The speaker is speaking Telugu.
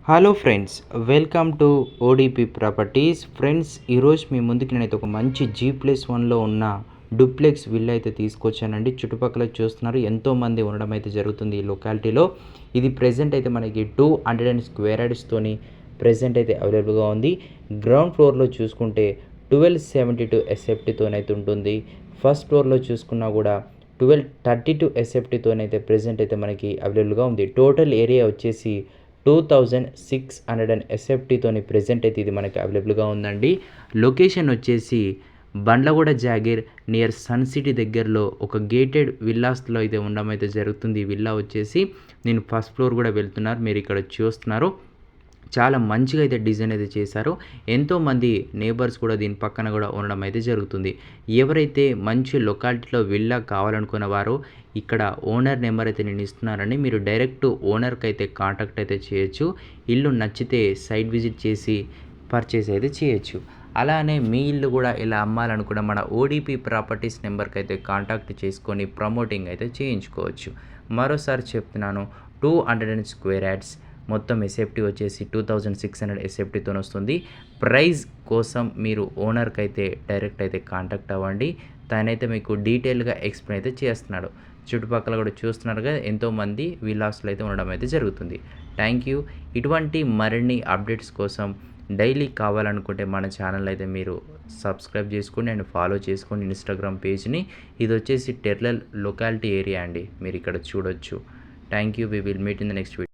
Hello friends, welcome to ODP properties. Friends, ఈరోజు మీ ముందుకి నేనైతే ఒక మంచి G+1లో ఉన్న డూప్లెక్స్ విల్లా అయితే తీసుకొచ్చానండి. చుట్టుపక్కల చూస్తున్నారు, ఎంతోమంది ఉండడం అయితే జరుగుతుంది ఈ లొకాలిటీలో. ఇది ప్రెజెంట్ అయితే మనకి 200 స్క్వేర్ యార్డ్స్తోని ప్రెజెంట్ అయితే అవైలబుల్గా ఉంది. గ్రౌండ్ ఫ్లోర్లో చూసుకుంటే 1272 ఎస్ఎఫ్టీతోనైతే ఉంటుంది. ఫస్ట్ ఫ్లోర్లో చూసుకున్నా కూడా 1232 ఎస్ఎఫ్టీతోనైతే ప్రెజెంట్ అయితే మనకి అవైలబుల్గా ఉంది. టోటల్ ఏరియా వచ్చేసి 2600 ఎస్ఎఫ్టీతోని ప్రెజెంట్ అయితే ఇది మనకి అవైలబుల్గా ఉందండి. లొకేషన్ వచ్చేసి Bandlaguda Jagir near Sun City దగ్గరలో ఒక గేటెడ్ విల్లాస్లో అయితే ఉండడం అయితే జరుగుతుంది. ఈ విల్లా వచ్చేసి నేను ఫస్ట్ ఫ్లోర్ కూడా వెళ్తున్నారు, మీరు ఇక్కడ చూస్తున్నారు. చాలా మంచిగా అయితే డిజైన్ అయితే చేశారు. ఎంతోమంది నేబర్స్ కూడా దీని పక్కన కూడా ఉండడం అయితే జరుగుతుంది. ఎవరైతే మంచి లొకాలిటీలో విల్లా కావాలనుకున్న వారో ఇక్కడ ఓనర్ నెంబర్ అయితే నేను ఇస్తున్నానండి. మీరు డైరెక్ట్ ఓనర్కి అయితే కాంటాక్ట్ అయితే చేయొచ్చు. ఇల్లు నచ్చితే సైట్ విజిట్ చేసి పర్చేస్ అయితే చేయొచ్చు. అలానే మీ ఇల్లు కూడా ఇలా అమ్మాలనుకున్న మన ఓడిపి ప్రాపర్టీస్ నెంబర్కి అయితే కాంటాక్ట్ చేసుకొని ప్రమోటింగ్ అయితే చేయించుకోవచ్చు. మరోసారి చెప్తున్నాను, 200 స్క్వేర్ యార్డ్స్, మొత్తం ఎస్ఎఫ్టీ వచ్చేసి 2600 ఎస్ఎఫ్టీతో వస్తుంది. ప్రైస్ కోసం మీరు ఓనర్కి అయితే డైరెక్ట్ అయితే కాంటాక్ట్ అవ్వండి. తనైతే మీకు డీటెయిల్గా ఎక్స్ప్లెయిన్ అయితే చేస్తున్నాడు. చుట్టుపక్కల కూడా చూస్తున్నారుగా, ఎంతోమంది విలాస్లో అయితే ఉండడం అయితే జరుగుతుంది. Thank you. ఇటువంటి మరిన్ని అప్డేట్స్ కోసం డైలీ కావాలనుకుంటే మన ఛానల్ అయితే మీరు సబ్స్క్రైబ్ చేసుకోండి అండ్ ఫాలో చేసుకోండి ఇన్స్టాగ్రామ్ పేజ్ని. ఇది వచ్చేసి టెర్లల్ లొకాలిటీ ఏరియా అండి, మీరు ఇక్కడ చూడొచ్చు. Thank you. We will meet in the next video.